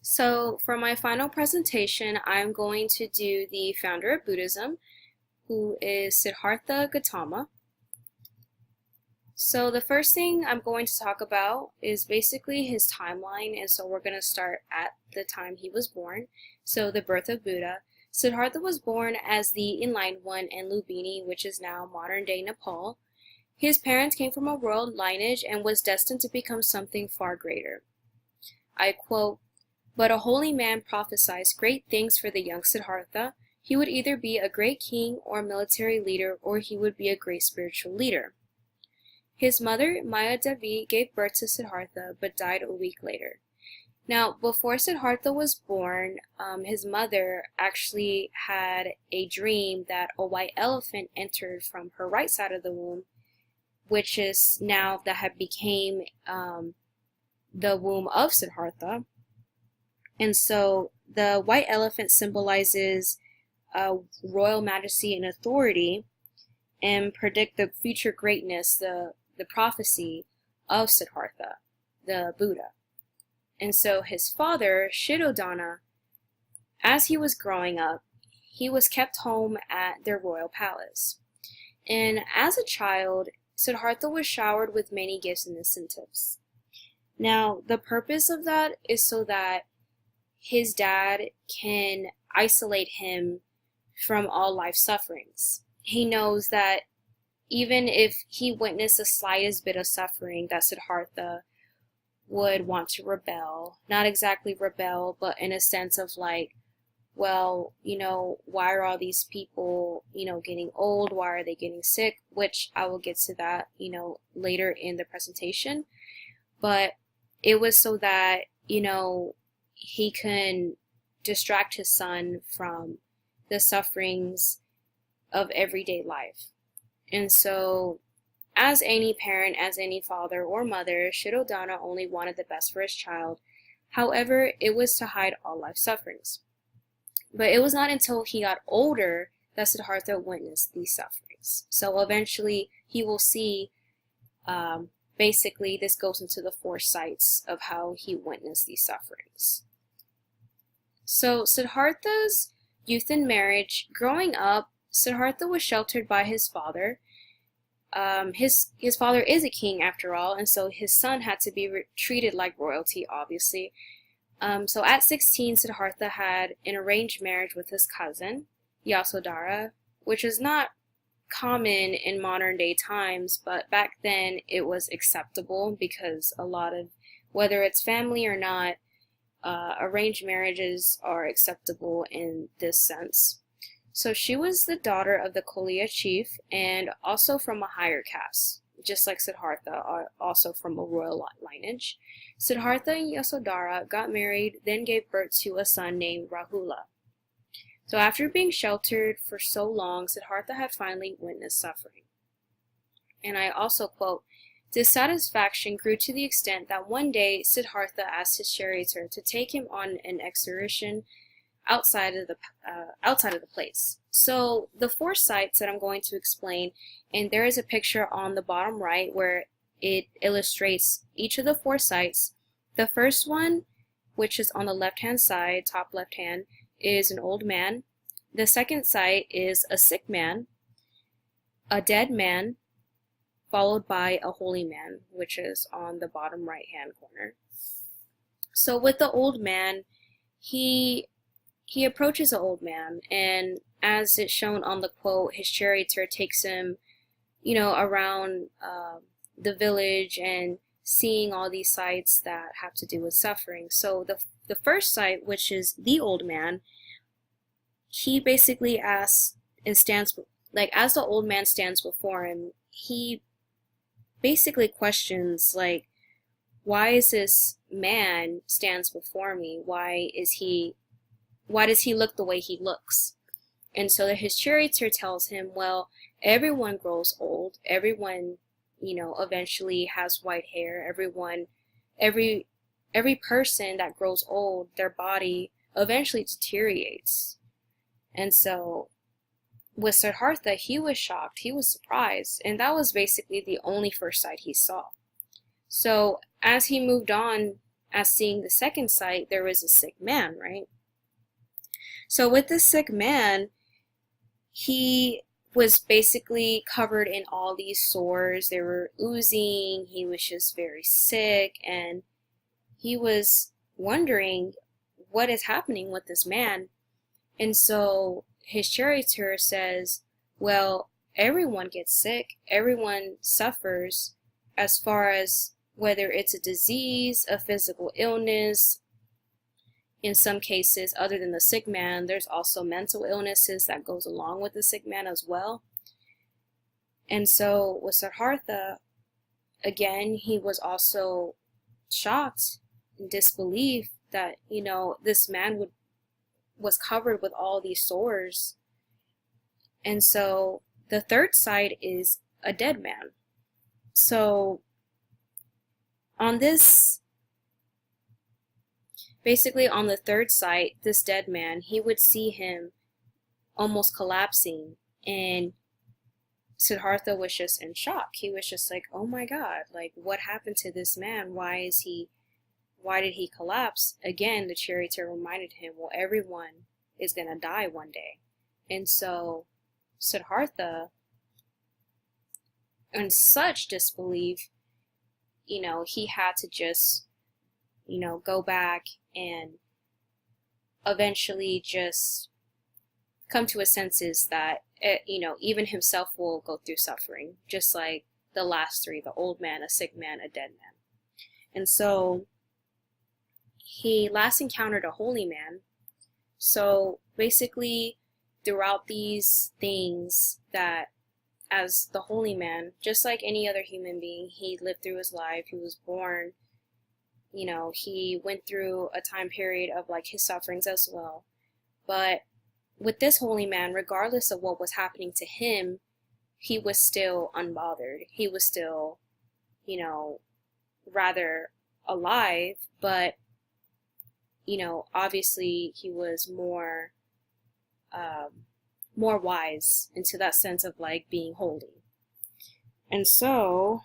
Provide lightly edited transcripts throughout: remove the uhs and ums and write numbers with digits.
So for my final presentation, I'm going to do the founder of Buddhism, who is Siddhartha Gautama. So the first thing I'm going to talk about is basically his timeline, and so we're going to start at the time he was born, so the birth of Buddha. Siddhartha was born as the Enlightened One in Lumbini, which is now modern-day Nepal. His parents came from a royal lineage and was destined to become something far greater. I quote, "But a holy man prophesied great things for the young Siddhartha. He would either be a great king or military leader, or he would be a great spiritual leader." His mother, Maya Devi, gave birth to Siddhartha, but died a week later. Now, before Siddhartha was born, his mother actually had a dream that a white elephant entered from her right side of the womb, which is now that had became the womb of Siddhartha. And so the white elephant symbolizes royal majesty and authority and predict the future greatness, the prophecy of Siddhartha, the Buddha. And so his father, Shuddhodana, as he was growing up, he was kept home at their royal palace. And as a child, Siddhartha was showered with many gifts and incentives. Now, the purpose of that is so that his dad can isolate him from all life sufferings. He knows that even if he witnessed the slightest bit of suffering, that Siddhartha would want to rebel. Not exactly rebel, but in a sense of like, well, why are all these people, getting old? Why are they getting sick? Which I will get to that, later in the presentation. But it was so that, he can distract his son from the sufferings of everyday life. And so, as any parent, as any father or mother, Shuddhodana only wanted the best for his child. However, it was to hide all life sufferings. But it was not until he got older that Siddhartha witnessed these sufferings. So eventually, he will see, basically, this goes into the four sights of how he witnessed these sufferings. So Siddhartha's youth and marriage. Growing up, Siddhartha was sheltered by his father. His father is a king after all, and so his son had to be treated like royalty, obviously. So at 16, Siddhartha had an arranged marriage with his cousin, Yasodhara, which is not common in modern day times, but back then it was acceptable because a lot of, whether it's family or not, arranged marriages are acceptable in this sense. So she was the daughter of the Koliya chief and also from a higher caste, just like Siddhartha, are also from a royal lineage. Siddhartha and Yasodhara got married, then gave birth to a son named Rahula. So after being sheltered for so long, Siddhartha had finally witnessed suffering. And I also quote, "Dissatisfaction grew to the extent that one day Siddhartha asked his charioteer to take him on an excursion outside of the place." So the four sights that I'm going to explain, and there is a picture on the bottom right where it illustrates each of the four sights. The first one, which is on the left-hand side, top left hand, is an old man. The second sight is a sick man, a dead man, followed by a holy man, which is on the bottom right-hand corner. So with the old man, he approaches the old man, and as it's shown on the quote, his charioteer takes him, around the village and seeing all these sights that have to do with suffering. So the first sight, which is the old man, he basically asks and stands, like as the old man stands before him, he basically questions, like, why is this man stands before me? Why does he look the way he looks? And so that his charioteer tells him, well, everyone grows old. Everyone, eventually has white hair. Every person that grows old, their body eventually deteriorates. And so with Siddhartha, he was shocked, he was surprised, and that was basically the only first sight he saw. So as he moved on as seeing the second sight, there was a sick man, right? So with this sick man, he was basically covered in all these sores. They were oozing. He was just very sick, and he was wondering what is happening with this man. And so his charioteer says, well, everyone gets sick, everyone suffers, as far as whether it's a disease, a physical illness. In some cases, other than the sick man, there's also mental illnesses that goes along with the sick man as well. And so with Siddhartha, again, he was also shocked in disbelief that, this man was covered with all these sores. And so the third side is a dead man. So on this, basically on the third sight, this dead man, he would see him almost collapsing, and Siddhartha was just in shock. He was just like, oh my God, like what happened to this man? Why did he collapse? Again, the charioteer reminded him, well, everyone is going to die one day. And so Siddhartha, in such disbelief, he had to just, go back and eventually just come to his senses that, even himself will go through suffering, just like the last three, the old man, a sick man, a dead man. And so he last encountered a holy man. So basically, throughout these things, that as the holy man, just like any other human being, he lived through his life, he was born, he went through a time period of like his sufferings as well. But with this holy man, regardless of what was happening to him, he was still unbothered. He was still, rather alive, but, obviously he was more wise into that sense of like being holy. And so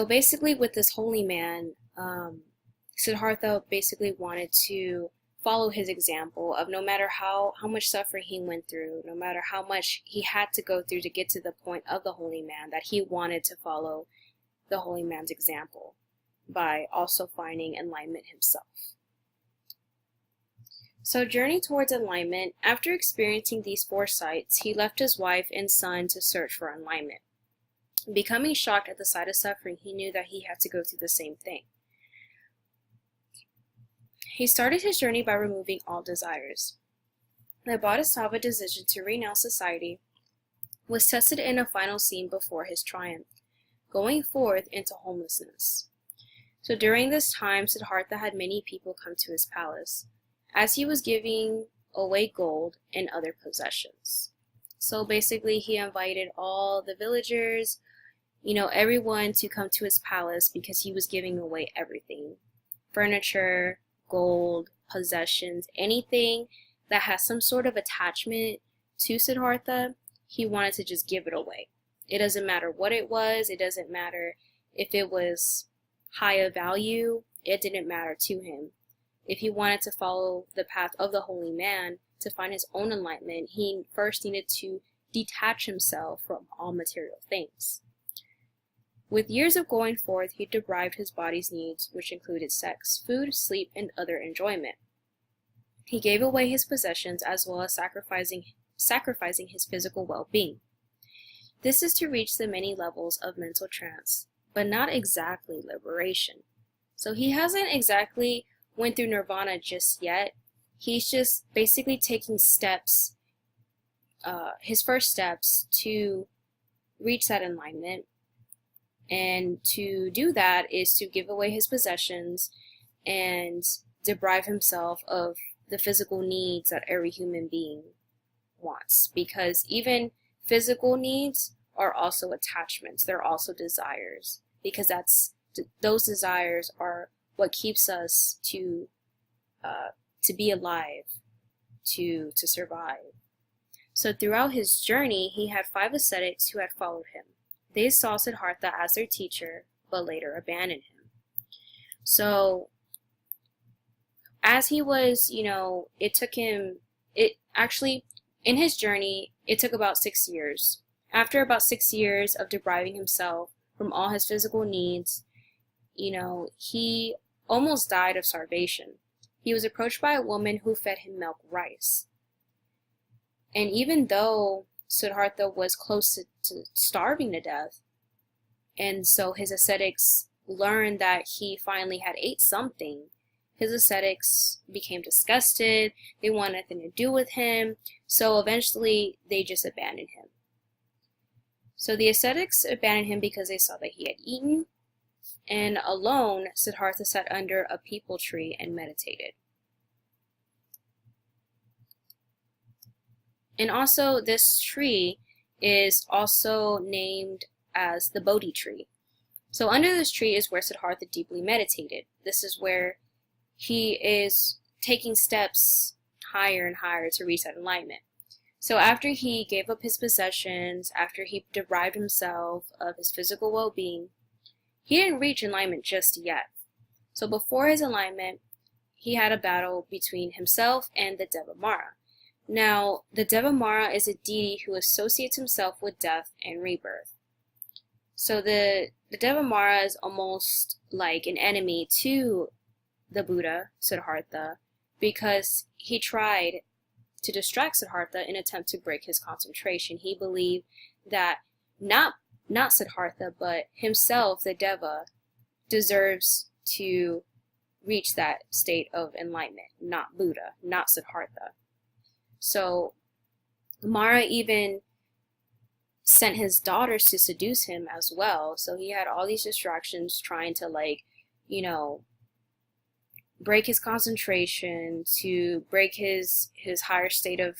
basically with this holy man, Siddhartha basically wanted to follow his example of no matter how much suffering he went through, no matter how much he had to go through to get to the point of the holy man, that he wanted to follow the holy man's example by also finding enlightenment himself. So journey towards enlightenment, after experiencing these four sights, he left his wife and son to search for enlightenment. Becoming shocked at the sight of suffering, he knew that he had to go through the same thing. He started his journey by removing all desires. The Bodhisattva decision to renounce society was tested in a final scene before his triumph, going forth into homelessness. So during this time, Siddhartha had many people come to his palace, as he was giving away gold and other possessions. So basically, he invited all the villagers, everyone to come to his palace because he was giving away everything. Furniture, gold, possessions, anything that has some sort of attachment to Siddhartha, he wanted to just give it away. It doesn't matter what it was. It doesn't matter if it was high of value. It didn't matter to him. If he wanted to follow the path of the holy man to find his own enlightenment, he first needed to detach himself from all material things. With years of going forth, he deprived his body's needs, which included sex, food, sleep, and other enjoyment. He gave away his possessions as well as sacrificing his physical well-being. This is to reach the many levels of mental trance, but not exactly liberation. So he hasn't exactly went through nirvana just yet. He's just basically taking steps, his first steps to reach that enlightenment. And to do that is to give away his possessions and deprive himself of the physical needs that every human being wants. Because even physical needs are also attachments. They're also desires. Because those desires are what keeps us to be alive, to survive. So throughout his journey, he had 5 ascetics who had followed him. They saw Siddhartha as their teacher, but later abandoned him. So as he was, in his journey, it took about 6 years. After about 6 years of depriving himself from all his physical needs, he almost died of starvation. He was approached by a woman who fed him milk rice. And even though Siddhartha was close to starving to death, and so his ascetics learned that he finally had ate something, his ascetics became disgusted. They wanted nothing to do with him. So eventually they just abandoned him. So the ascetics abandoned him because they saw that he had eaten, and alone Siddhartha sat under a peepal tree and meditated. And also this tree is also named as the Bodhi tree. So under this tree is where Siddhartha deeply meditated. This is where he is taking steps higher and higher to reach that enlightenment. So after he gave up his possessions, after he deprived himself of his physical well-being, he didn't reach enlightenment just yet. So before his enlightenment, he had a battle between himself and the Devamara. Now, the Devamara is a deity who associates himself with death and rebirth. So the Devamara is almost like an enemy to the Buddha, Siddhartha, because he tried to distract Siddhartha in an attempt to break his concentration. He believed that not Siddhartha, but himself, the Deva, deserves to reach that state of enlightenment, not Buddha, not Siddhartha. So Mara even sent his daughters to seduce him as well. So he had all these distractions trying to break his concentration, to break his higher state of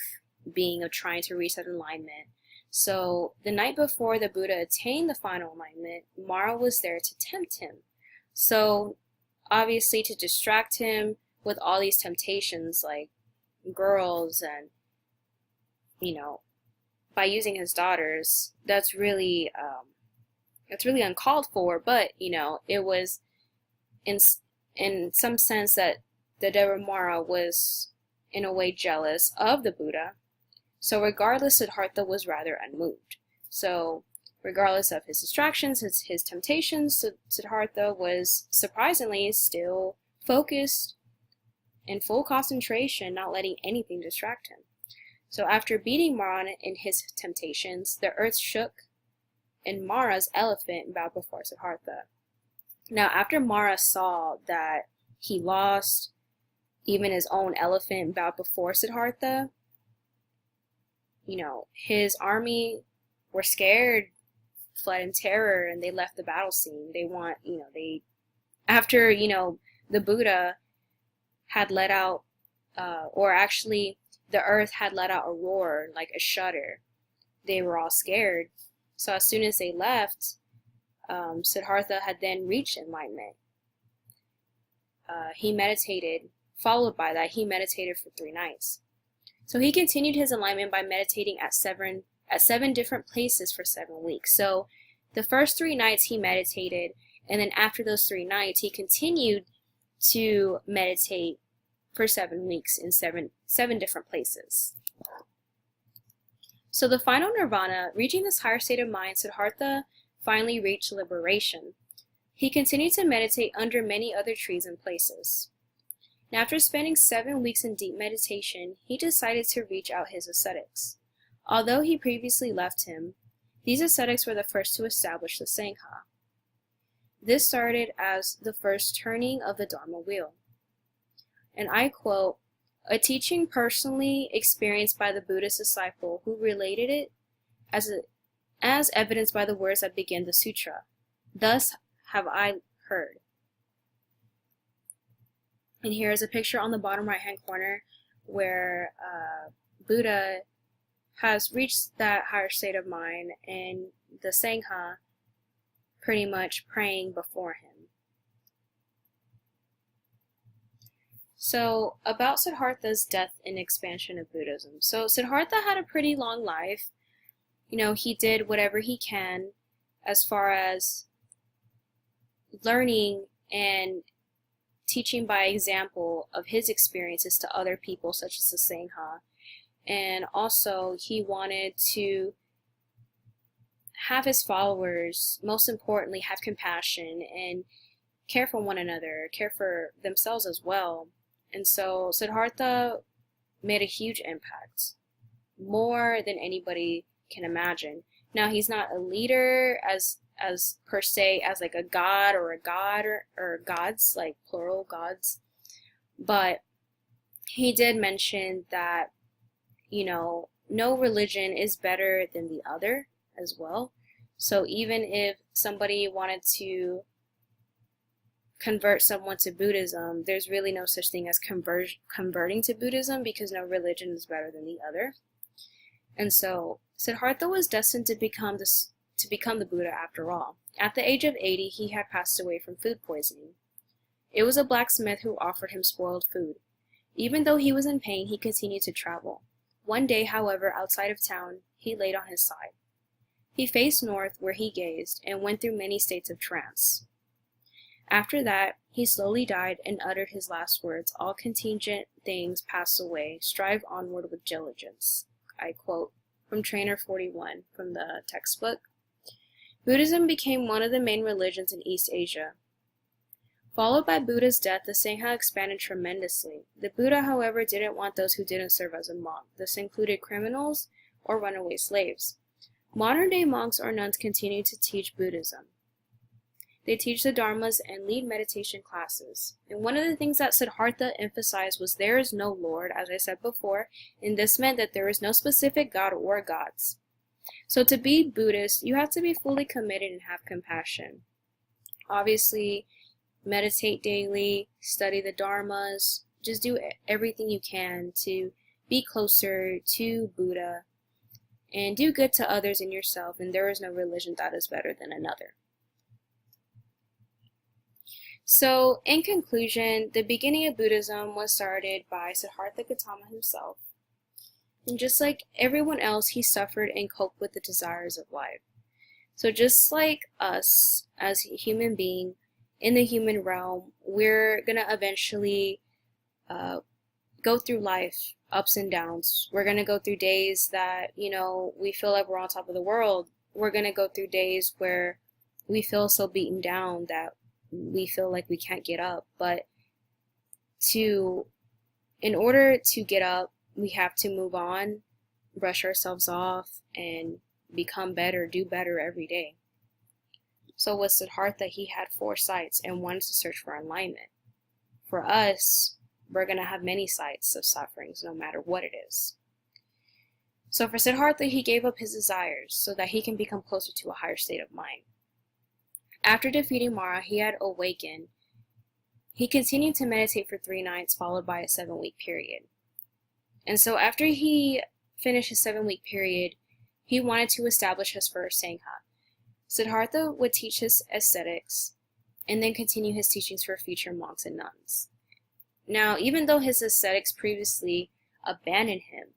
being, of trying to reach that enlightenment. So the night before the Buddha attained the final enlightenment, Mara was there to tempt him. So obviously to distract him with all these temptations like girls and, by using his daughters, that's really uncalled for, but, it was in some sense that the Devamara was in a way jealous of the Buddha. So regardless, Siddhartha was rather unmoved. So regardless of his distractions, his temptations, Siddhartha was surprisingly still focused in full concentration, not letting anything distract him. So after beating Mara in his temptations, the earth shook and Mara's elephant bowed before Siddhartha. Now, after Mara saw that he lost, even his own elephant bowed before Siddhartha, his army were scared, fled in terror, and they left the battle scene. After the Buddha had let out, the earth had let out a roar, like a shudder, they were all scared. So as soon as they left, Siddhartha had then reached enlightenment. He meditated. Followed by that, he meditated for 3 nights. So he continued his enlightenment by meditating at 7 different places for 7 weeks. So the first 3 nights he meditated, and then after those 3 nights, he continued to meditate for 7 weeks in seven different places. So the final nirvana, reaching this higher state of mind, Siddhartha finally reached liberation. He continued to meditate under many other trees and places. And after spending 7 weeks in deep meditation, he decided to reach out his ascetics. Although he previously left him, these ascetics were the first to establish the Sangha. This started as the first turning of the Dharma wheel. And I quote, "A teaching personally experienced by the Buddhist disciple who related it as evidenced by the words that begin the sutra. Thus have I heard." And here is a picture on the bottom right-hand corner where Buddha has reached that higher state of mind and the Sangha pretty much praying before him. So, about Siddhartha's death and expansion of Buddhism. So, Siddhartha had a pretty long life. He did whatever he can as far as learning and teaching by example of his experiences to other people, such as the Sangha. And also, he wanted to have his followers, most importantly, have compassion and care for one another, care for themselves as well. And so Siddhartha made a huge impact, more than anybody can imagine. Now, he's not a leader as per se as like a god or gods, like plural gods, but he did mention that no religion is better than the other as well. So even if somebody wanted to convert someone to Buddhism, there's really no such thing as converting to Buddhism, because no religion is better than the other. And so Siddhartha was destined to become the Buddha after all. At the age of 80, he had passed away from food poisoning. It was a blacksmith who offered him spoiled food. Even though he was in pain, he continued to travel. One day, however, outside of town, he laid on his side. He faced north, where he gazed, and went through many states of trance. After that, he slowly died and uttered his last words: "All contingent things pass away. Strive onward with diligence." I quote from Trainer 41 from the textbook. Buddhism became one of the main religions in East Asia. Followed by Buddha's death, the Sangha expanded tremendously. The Buddha, however, didn't want those who didn't serve as a monk. This included criminals or runaway slaves. Modern-day monks or nuns continue to teach Buddhism. They teach the Dharmas and lead meditation classes. And one of the things that Siddhartha emphasized was there is no Lord, as I said before, and this meant that there is no specific God or gods. So to be Buddhist, you have to be fully committed and have compassion. Obviously, meditate daily, study the Dharmas, just do everything you can to be closer to Buddha, and do good to others and yourself, and there is no religion that is better than another. So, in conclusion, the beginning of Buddhism was started by Siddhartha Gautama himself. And just like everyone else, he suffered and coped with the desires of life. So just like us as a human being in the human realm, we're going to eventually go through life, ups and downs. We're going to go through days that, we feel like we're on top of the world. We're going to go through days where we feel so beaten down that we feel like we can't get up. But in order to get up, we have to move on, brush ourselves off, and become better, do better every day. So with Siddhartha, he had 4 sights and wanted to search for alignment. For us, we're going to have many sights of sufferings, no matter what it is. So for Siddhartha, he gave up his desires so that he can become closer to a higher state of mind. After defeating Mara, he had awakened. He continued to meditate for 3 nights, followed by a 7-week period. And so after he finished his 7-week period, he wanted to establish his first Sangha. Siddhartha would teach his ascetics and then continue his teachings for future monks and nuns. Now, even though his ascetics previously abandoned him,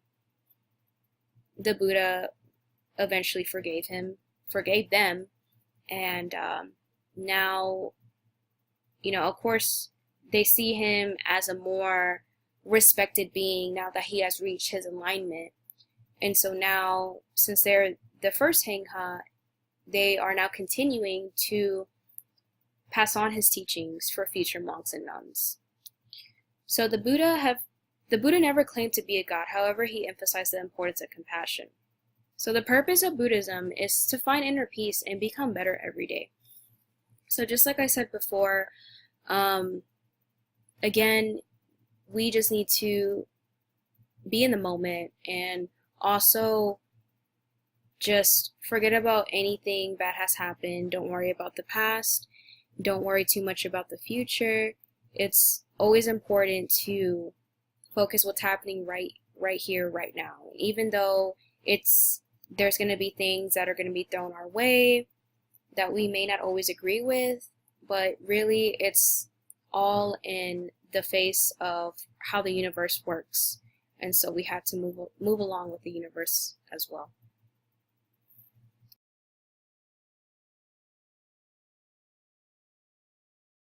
the Buddha eventually forgave them, and now, of course, they see him as a more respected being now that he has reached his enlightenment. And so now, since they're the first Sangha, they are now continuing to pass on his teachings for future monks and nuns. So the Buddha never claimed to be a god. However, he emphasized the importance of compassion. So the purpose of Buddhism is to find inner peace and become better every day. So just like I said before, again, we just need to be in the moment and also just forget about anything bad has happened. Don't worry about the past. Don't worry too much about the future. It's always important to focus what's happening right here, right now. Even though there's going to be things that are going to be thrown our way that we may not always agree with, but really it's all in the face of how the universe works, and so we had to move along with the universe as well.